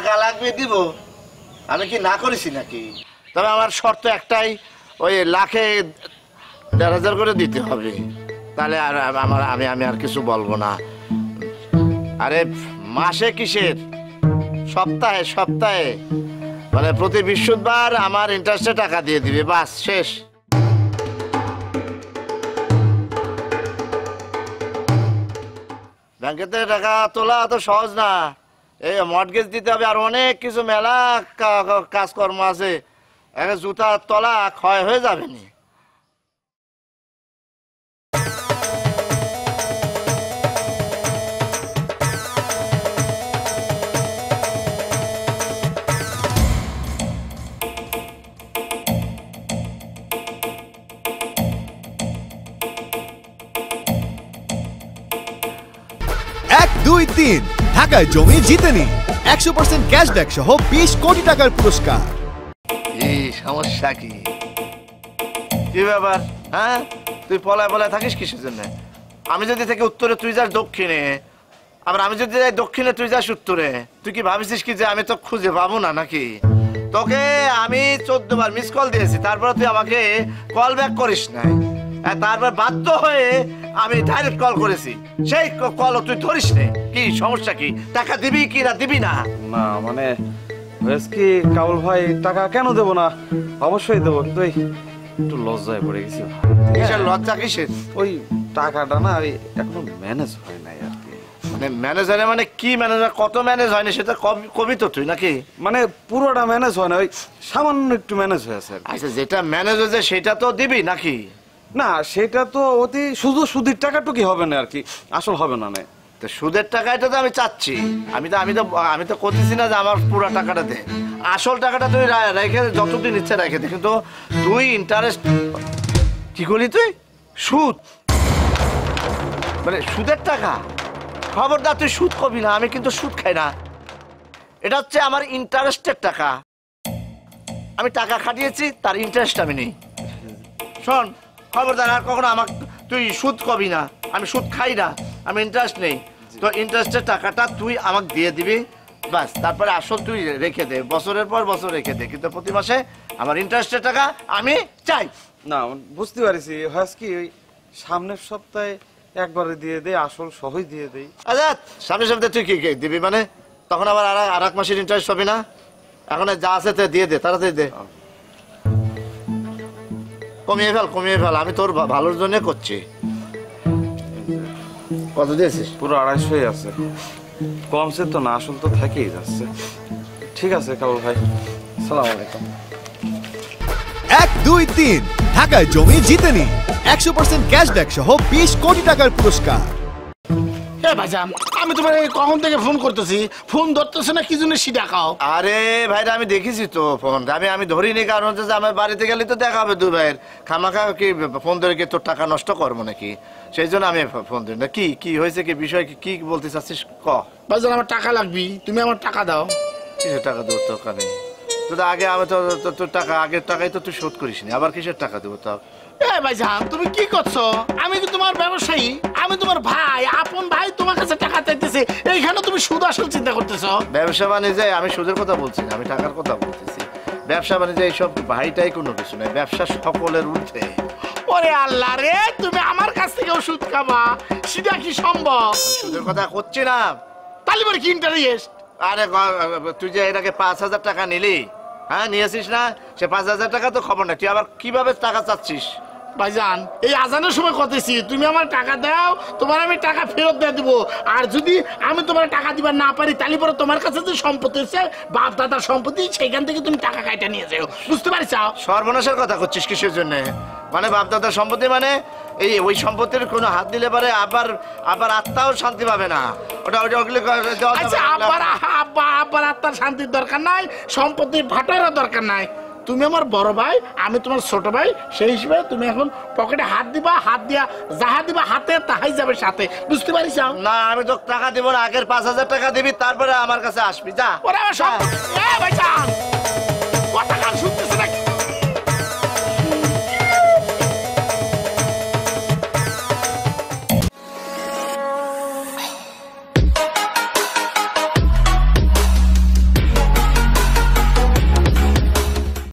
টাকা লাগবে দিব, আমি কি না করেছি নাকি? তবে আমার শর্ত একটাই, ওই লাখে 1,500 করে দিতে হবে, তাহলে আর আমি আর কিছু বলবো না। আরে মাসে কিসের, সপ্তাহে সপ্তাহে, মানে প্রতি বৃহস্পতিবার আমার ইন্টারেস্টে টাকা দিয়ে দিবে, বাস শেষ। ব্যাংকের থেকে টাকা তোলা তো সহজ না, এই মর্টগেজ দিতে হবে, আর অনেক কিছু মেলা কাজকর্ম আছে। একটা জুতার তলা ক্ষয় হয়ে যাবে নি। এক, দুই, তিন, ঢাকায় জমি জিতে নিন 100% ক্যাশব্যাক সহ 20 কোটি টাকার পুরস্কার। এই সমস্যা কি? কি ব্যাপার? হ্যাঁ, তুই পলায় পলায় থাকিস কিসের জন্য? আমি যদি থেকে উত্তরে তুই যাস দক্ষিণে, আবার আমি যদি যাই দক্ষিণে তুই যাস উত্তরে, তুই কি ভাবিস কি যে আমি তো খুঁজে পাবো না নাকি? তোকে আমি 14 বার মিস কল দিয়েছি, তারপর তুই আমাকে কল ব্যাক করিস নাই। তারপর বাধ্য হয়ে আমি ডাইরেক্ট কল করেছি, সেই কল তুই ধরিস নে। কি সমস্যা কি? টাকা দিবি কি না দিবি না? না মানে হয়েছে কি কাবুল ভাই, টাকা কেন দেবো না, অবশ্যই দেবো, কিন্তু একটু লজ্জায় পড়ে গেছি। কিসের লজ্জা কিসের? ওই টাকাটা না এখনো ম্যানেজ হয় নাই আর কি। মানে ম্যানেজারে মানে কি ম্যানেজার? কত ম্যানেজ হয়নি সেটা কবি তো তুই নাকি? মানে পুরোটা ম্যানেজ হয় না, ওই সামান্য একটু ম্যানেজ হয়েছে। আচ্ছা, যেটা ম্যানেজ হয়েছে সেটা তো দিবি নাকি? না সেটা তো অতি শুধু সুদের টাকাটুকি হবে না আর কি, আসল হবে না। তো সুদের টাকাটা তো আমি চাচ্ছি, আমি তো করতেছি না যে আমার পুরো টাকাটা দে, আসল টাকাটা তুই রেখে যতদিন ইচ্ছে রেখে দে, কিন্তু তুই ইন্টারেস্ট কি করলি? তুই সুদ, মানে সুদের টাকা? খবরদার তুই সুদ করবি না, আমি কিন্তু সুদ খাই না। এটা হচ্ছে আমার ইন্টারেস্টের টাকা, আমি টাকা খাটিয়েছি, তার ইন্টারেস্ট আমি নেই। শোন, খবরদার আর কখনো আমাকে তুই সুদ কবি না, আমি সুদ খাই না, আমি ইন্টারেস্ট নেই। তো ইন্টারেস্টের টাকাটা তুই আমাকে দিয়ে দিবি, বাস। তারপরে আসল তুই রেখে দে, বছরের পর বছর রেখে দে, কিন্তু প্রতি মাসে আমার ইন্টারেস্টের টাকা আমি চাই। না বুঝতে পারছি, হয়েছে কি ওই সামনের সপ্তাহে একবারে দিয়ে দে, আসল সহই দিয়ে দেই। আচ্ছা, সামনের সপ্তাহে তুই কি দিবি মানে? তখন আবার আর এক মাসের ইন্টারেস্ট হবে না? এখন যা আছে দিয়ে দে, তাড়াতাড়ি দে। কমিয়ে ফেল, আমি তোর ভালোর জন্য করছি। কত দিয়েছিস? পুরো 250 আছে, কমছে তো না, আসল তো থেকেই যাচ্ছে। ঠিক আছে কাবুল ভাই, আসসালামু আলাইকুম। 1, 2, 3, ঢাকায় জমি জিতে নিন 100% ক্যাশব্যাক সহ 20 কোটি টাকার পুরস্কার। ভাইজান, আমি তোমার কখন থেকে ফোন করতেছি, ফোন ধরতেছে না, কি জন্য সেটা খাও? আরে ভাইরা, আমি দেখেছি তো ফোন, আমি ধরিনি, কারণ হচ্ছে যে আমার বাড়িতে গেলে তো দেখা হবে দুই ভাইয়ের, খামাখা কি ফোন ধরে কি তোর টাকা নষ্ট করবো নাকি? সেই জন্য আমি ফোন ধরি না। কি হয়েছে, কি বিষয়, কি বলতে চাচ্ছিস ক? ভাইজান, আমার টাকা লাগবে, তুমি আমার টাকা দাও। কিসের টাকা দেবো তোর কানে? তো আগে আমি তো তোর টাকা, আগের টাকাই তো তুই শোধ করিস নি, আবার কিসের টাকা দেবো তোর? ভাইজান, তুমি কি করছো? আমি কি তোমার ব্যবসায়ী? আমি তোমার ভাই, আপন ভাই, তোমার কাছে টাকা চাইতেছে, এইখানে তুমি সুদ আসল চিন্তা করতেছো? ব্যবসা বাণিজ্যে আমি সুদের কথা বলছি না, আমি টাকার কথা বলতেছি। ব্যবসা বাণিজ্যে এইসব ভাইটাই কোনো কিছু নেই, ব্যবসা সকলের ঊর্ধ্বে। ওরে আল্লাহ রে, তুমি আমার কাছ থেকে ওষুধ খাবা, সেটা কি সম্ভব? সুদের কথা করছি না। তালিবার কি ইন্টারেস্ট? আরে তুই যে এটাকে 5,000 টাকা নিলি, হ্যাঁ নিয়েছিস না? সে 5,000 টাকা তো খবর না, তুই আবার কিভাবে টাকা চাচ্ছিস? ভাইজান, এই আজানের সময় কতেছি, তুমি আমার টাকা দাও, তোমার আমি টাকা ফেরত দিয়ে দিব। আর যদি আমি তোমার টাকা দিবার না পারি, তাহলে পরে তোমার কাছে যে সম্পত্তি আছে, বাপ দাদার সম্পত্তি, সেইখান থেকে তুমি টাকা কাইটা নিয়ে যাও, বুঝতে পারছ? সর্বনাশের কথা করছিস কিসের জন্য? মানে বাপ দাদার সম্পত্তি মানে ওই সম্পত্তির কোনো হাত দিলে পারে আবার আত্মাও শান্তি পাবে না। ওটা আচ্ছা, আব্বার আত্মার শান্তির দরকার নাই, সম্পত্তির ভাটারও দরকার নাই। তুমি আমার বড় ভাই, আমি তোমার ছোট ভাই, সেই হিসেবে তুমি এখন পকেটে হাত দিবা, হাত দিয়া যাহা দিবা হাতে তাহাই যাবে সাথে, বুঝতে পারিস? না, আমি তো টাকা দিব না, আগের 5,000 টাকা দিবি, তারপরে আমার কাছে আসবি, যা। ওরা আমার সম্পত্তি।